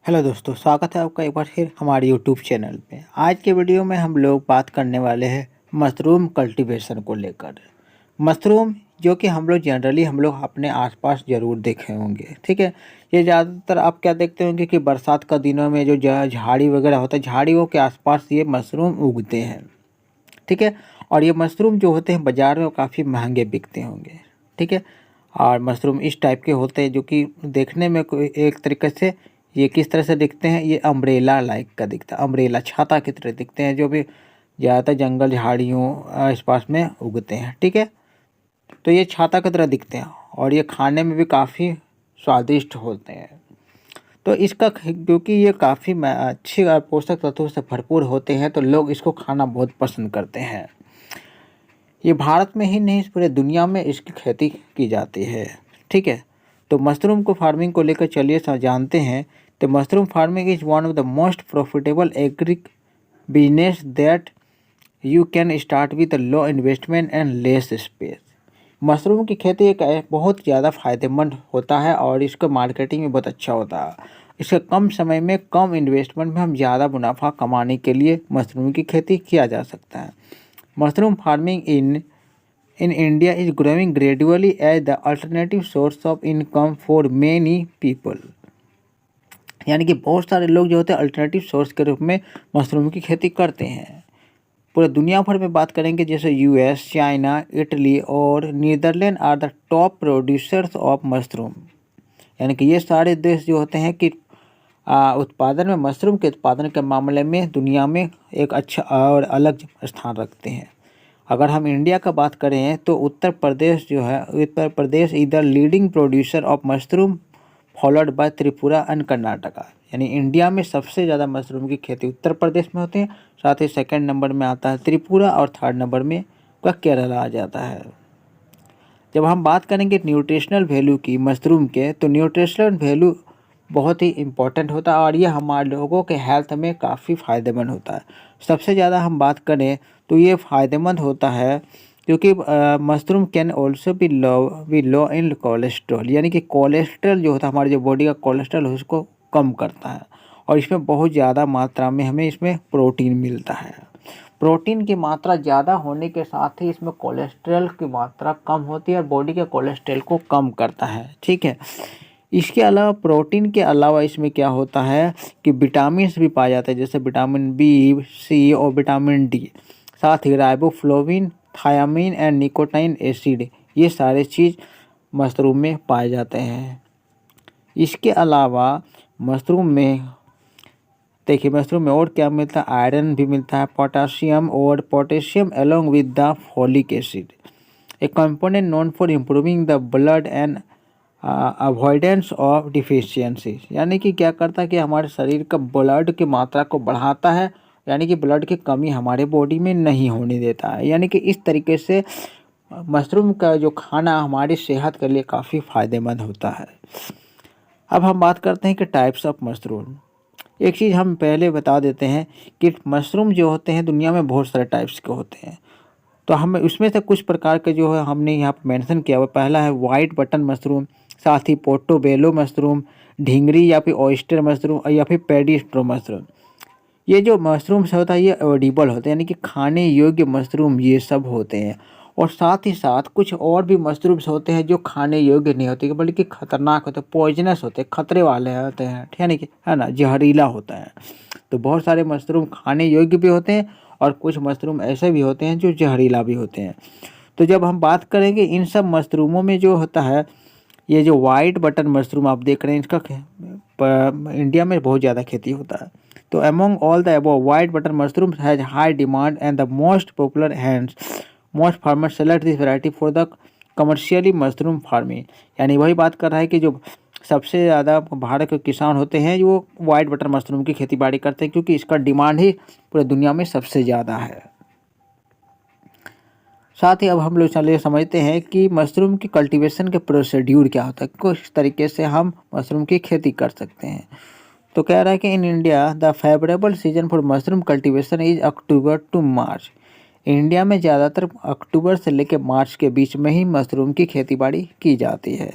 Hello दोस्तों, स्वागत है आपका एक बार फिर हमारे यूट्यूब चैनल पे। आज के वीडियो में हम लोग बात करने वाले हैं मशरूम कल्टीवेशन को लेकर। मशरूम जो कि हम लोग अपने आसपास ज़रूर देखे होंगे, ठीक है। ये ज़्यादातर आप क्या देखते होंगे कि बरसात का दिनों में जो झाड़ी वगैरह होता है, झाड़ियों के आसपास ये मशरूम उगते हैं, ठीक है। और ये मशरूम जो होते हैं बाज़ार में वो काफ़ी महंगे बिकते होंगे, ठीक है। और मशरूम इस टाइप के होते हैं जो कि देखने में कोई एक तरीके से ये किस तरह से दिखते हैं, ये अम्ब्रेला लाइक का दिखता है, अम्ब्रेला छाता की तरह दिखते हैं, जो भी ज़्यादातर जंगल झाड़ियों आसपास में उगते हैं, ठीक है। तो ये छाता की तरह दिखते हैं और ये खाने में भी काफ़ी स्वादिष्ट होते हैं। तो इसका क्योंकि ये काफ़ी अच्छी और पोषक तत्वों से भरपूर होते हैं, तो लोग इसको खाना बहुत पसंद करते हैं। ये भारत में ही नहीं, पूरे दुनिया में इसकी खेती की जाती है, ठीक है। तो मशरूम को फार्मिंग को लेकर चलिए जानते हैं। तो mushroom farming is one of the most profitable agri business that you can start with low investment and less space. Mushroom की खेती एक बहुत ज़्यादा फायदेमंद होता है और इसका मार्केटिंग में बहुत अच्छा होता है। इसके कम समय में कम इन्वेस्टमेंट में हम ज़्यादा मुनाफा कमाने के लिए मशरूम की खेती किया जा सकता है। Mushroom farming in India is growing gradually as the alternative source of income for many people। यानी कि बहुत सारे लोग जो होते हैं अल्टरनेटिव सोर्स के रूप में मशरूम की खेती करते हैं। पूरे दुनिया भर में बात करेंगे, जैसे यूएस, चाइना, इटली और Netherlands are the top producers of mushroom. यानी कि ये सारे देश जो होते हैं कि उत्पादन में, मशरूम के उत्पादन के मामले में दुनिया में एक अच्छा और अलग स्थान रखते हैं। अगर हम इंडिया का बात करें तो उत्तर प्रदेश जो है, उत्तर प्रदेश इधर leading producer of mushroom followed by Tripura and Karnataka. यानी इंडिया में सबसे ज़्यादा मशरूम की खेती उत्तर प्रदेश में होती है, साथ ही सेकंड नंबर में आता है त्रिपुरा और थर्ड नंबर में का केरला आ जाता है। जब हम बात करेंगे न्यूट्रिशनल वैल्यू की मशरूम के, तो न्यूट्रिशनल वैल्यू बहुत ही इम्पोर्टेंट होता है और ये हमारे लोगों के हेल्थ में काफ़ी फ़ायदेमंद होता है। सबसे ज़्यादा हम बात करें तो ये फ़ायदेमंद होता है क्योंकि mushroom can also be low in cholesterol. यानी कि कोलेस्ट्रॉल जो होता है, हमारे जो बॉडी का कोलेस्ट्रॉल है उसको कम करता है और इसमें बहुत ज़्यादा मात्रा में हमें इसमें प्रोटीन मिलता है। प्रोटीन की मात्रा ज़्यादा होने के साथ ही इसमें कोलेस्ट्रॉल की मात्रा कम होती है और बॉडी के कोलेस्ट्रॉल को कम करता है, ठीक है। इसके अलावा प्रोटीन के अलावा इसमें क्या होता है कि विटामिन भी पाए जाते हैं, जैसे विटामिन बी, सी और विटामिन डी। साथ ही riboflavin, thiamine and nicotine acid, ये सारे चीज़ मशरूम में पाए जाते हैं। इसके अलावा मशरूम में देखिए, मशरूम में और क्या मिलता है, आयरन भी मिलता है, पोटासियम और potassium along with the folic acid, A component known for improving the blood and avoidance of deficiencies. यानी कि क्या करता है कि हमारे शरीर का ब्लड की मात्रा को बढ़ाता है, यानी कि ब्लड की कमी हमारे बॉडी में नहीं होने देता है। यानी कि इस तरीके से मशरूम का जो खाना हमारी सेहत के लिए काफ़ी फ़ायदेमंद होता है। अब हम बात करते हैं कि टाइप्स ऑफ मशरूम। एक चीज़ हम पहले बता देते हैं कि मशरूम जो होते हैं दुनिया में बहुत सारे टाइप्स के होते हैं, तो हम उसमें से कुछ प्रकार के जो है हमने यहाँ पर मेंशन किया हुआ। पहला है वाइट बटन मशरूम, साथ ही पोर्टोबेलो मशरूम, ढींगरी या फिर ऑयस्टर मशरूम या फिर पेडिस्ट्रो मशरूम। ये जो मशरूम्स होता है ये एडिबल होते हैं, यानी कि खाने योग्य मशरूम ये सब होते हैं। और साथ ही साथ कुछ और भी मशरूम्स होते हैं जो खाने योग्य नहीं होते बल्कि खतरनाक होते हैं, पॉइजनस होते हैं, खतरे वाले होते हैं, यानी कि है ना, जहरीला होता है। तो बहुत सारे मशरूम खाने योग्य भी होते हैं और कुछ मशरूम ऐसे भी होते हैं जो जहरीला भी होते हैं। तो जब हम बात करेंगे इन सब मशरूमों में जो होता है, ये जो वाइट बटन मशरूम आप देख रहे हैं, इसका इंडिया में बहुत ज़्यादा खेती होता है। तो among all the above, white button mushroom has high demand and the most popular hands most farmers select this variety for the commercially mushroom farming. यानी वही बात कर रहा है कि जो सबसे ज़्यादा भारत के किसान होते हैं वो वाइट बटन मशरूम की खेती बाड़ी करते हैं, क्योंकि इसका डिमांड ही पूरे दुनिया में सबसे ज़्यादा है। साथ ही अब हम लोग चलिए समझते हैं कि मशरूम की कल्टीवेशन के प्रोसीड्यूर क्या होता है, किस तरीके से हम मशरूम की खेती कर सकते हैं। तो कह रहा है कि in India the favourable season for mushroom cultivation is October to March. India में ज़्यादातर अक्टूबर से लेकर मार्च के बीच में ही मशरूम की खेती बाड़ी की जाती है।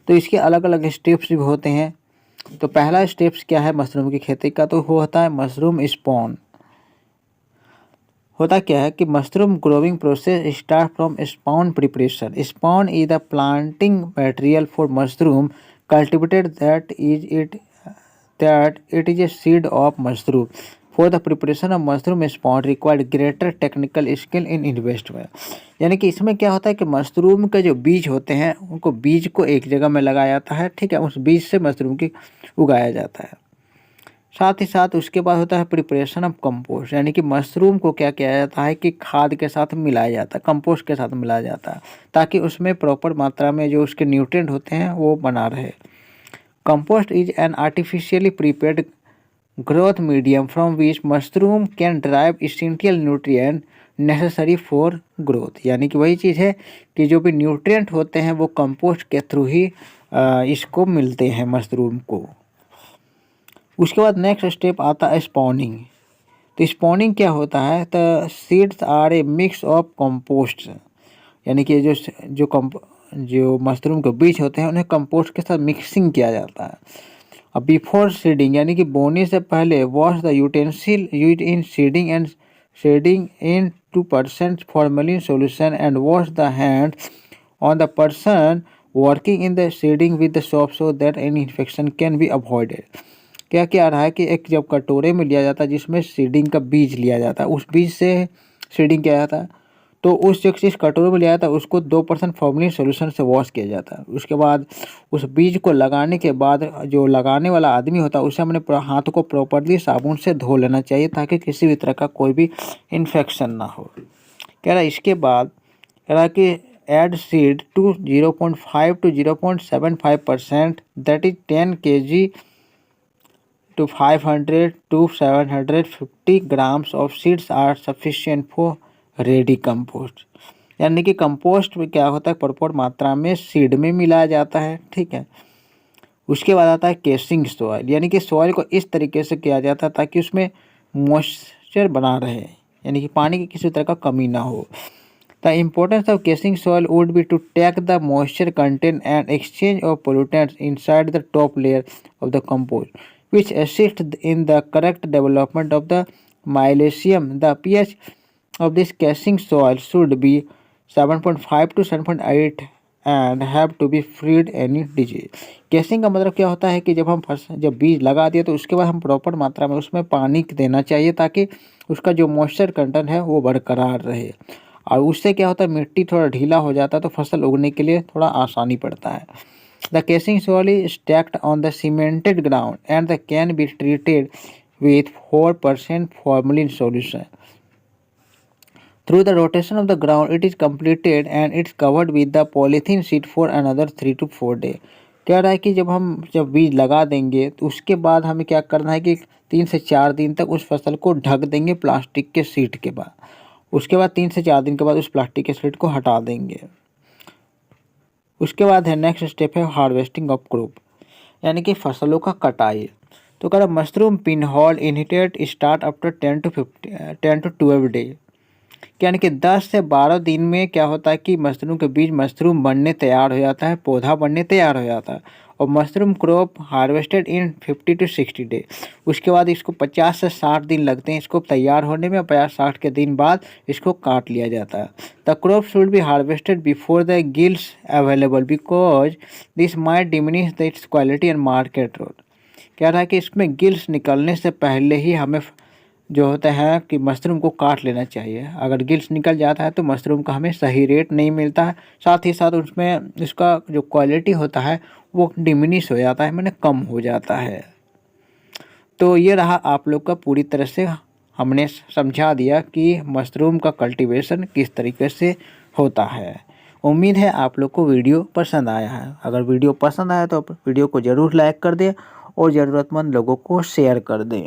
तो इसके अलग अलग स्टेप्स भी होते हैं। तो पहला स्टेप्स क्या है मशरूम की खेती का, तो वो होता है मशरूम स्पॉन। होता क्या है कि mushroom growing process start from spawn preparation. Spawn is the planting material for mushroom cultivated that it is a seed of mushroom. For the preparation of mushroम spawn required greater technical skill in investment। यानी कि इसमें क्या होता है कि mushroom के जो बीज होते हैं उनको बीज को एक जगह में लगाया जाता है, ठीक है, उस बीज से मशरूम की उगाया जाता है। साथ ही साथ उसके बाद होता है प्रिपरेशन ऑफ कंपोस्ट, यानी कि मशरूम को क्या किया जाता है कि खाद के साथ मिलाया जाता है, कंपोस्ट के साथ मिलाया जाता है, ताकि उसमें प्रॉपर मात्रा में जो उसके न्यूट्रिएंट होते हैं वो बना रहे। Compost is an artificially prepared growth medium from which mushroom can derive essential nutrient necessary for growth। यानी कि वही चीज़ है कि जो भी न्यूट्रिएंट होते हैं वो कंपोस्ट के थ्रू ही इसको मिलते हैं मशरूम को। उसके बाद नेक्स्ट स्टेप आता है स्पॉनिंग। तो स्पॉनिंग क्या होता है, तो seeds are a mix of compost, यानी कि जो मशरूम के बीज होते हैं उन्हें कंपोस्ट के साथ मिक्सिंग किया जाता है। अब बिफोर सीडिंग, यानी कि बोने से पहले wash the utensil use in seeding in 2% formalin solution and wash the hand on the person working in the seeding with the soap so that any infection can be avoided. क्या क्या रहा है कि एक जब कटोरे में लिया जाता है जिसमें सीडिंग का बीज लिया जाता है, उस बीज से सीडिंग किया जाता है, तो उस जो चीज़ कटोरे में लिया जाता है उसको 2% फॉर्मेलिन सॉल्यूशन से वॉश किया जाता है। उसके बाद उस बीज को लगाने के बाद जो लगाने वाला आदमी होता है उसे अपने हाथ को प्रॉपरली साबुन से धो लेना चाहिए ताकि किसी भी तरह का कोई भी इन्फेक्शन ना हो। कह रहा इसके बाद कह रहा कि add seed to 0.5 to 0.75%, that is 10 kg to 500 to 750 grams of seeds are sufficient for ready compost. यानी कि कंपोस्ट में क्या होता है प्रॉपर मात्रा में सीड में मिलाया जाता है, ठीक है। उसके बाद आता है केसिंग सॉइल, यानी कि सॉइल को इस तरीके से किया जाता है ताकि उसमें मॉइस्चर बना रहे, यानी कि पानी की किसी तरह का कमी ना हो। The importance of casing soil would be to take the moisture content and exchange of pollutants inside the top layer of the compost which assist in the correct development of the mycelium. द pH of this casing soil should be 7.5 to 7.8 and have to be freed any disease। Casing का मतलब क्या होता है कि जब बीज लगा दिए तो उसके बाद हम प्रॉपर मात्रा में उसमें पानी देना चाहिए ताकि उसका जो मॉइस्चर कंटेंट है वो बरकरार रहे, और उससे क्या होता है मिट्टी थोड़ा ढीला हो जाता है तो फसल उगने के लिए थोड़ा आसानी पड़ता है। The casing soil is stacked on the cemented ground and the can be treated with 4% formalin solution। Through the rotation of the ground, it is completed and it's covered with the polythene sheet for another 3 to 4 days। कह रहा है कि जब बीज लगा देंगे तो उसके बाद हमें क्या करना है कि 3 से 4 दिन तक उस फसल को ढक देंगे प्लास्टिक के शीट के बाद। उसके बाद 3 से 4 दिन के बाद उस प्लास्टिक के शीट को हटा देंगे। उसके बाद है नेक्स्ट स्टेप है हार्वेस्टिंग ऑफ क्रॉप, यानी कि फसलों का कटाई। तो कह रहा mushroom pin hall initiate start after 10 to 12 day, यानी कि 10 से 12 दिन में क्या होता है कि मशरूम के बीज मशरूम बनने तैयार हो जाता है, पौधा बनने तैयार हो जाता है, और mushroom crop harvested in 50 to 60 day. उसके बाद इसको 50 से 60 दिन लगते हैं इसको तैयार होने में, 50-60 के दिन बाद इसको काट लिया जाता है। The crop should be harvested before the gills available because this might diminish the it's quality and market road. कह रहा है कि इसमें गिल्स निकलने से पहले ही हमें जो होता है कि मशरूम को काट लेना चाहिए। अगर गिल्स निकल जाता है तो मशरूम का हमें सही रेट नहीं मिलता है, साथ ही साथ उसमें इसका जो क्वालिटी होता है वो डिमिनिश हो जाता है, मैंने कम हो जाता है। तो ये रहा आप लोग का पूरी तरह से हमने समझा दिया कि मशरूम का कल्टीवेशन किस तरीके से होता है। उम्मीद है आप लोग को वीडियो पसंद आया है। अगर वीडियो पसंद आया तो वीडियो को ज़रूर लाइक कर दें और ज़रूरतमंद लोगों को शेयर कर दें।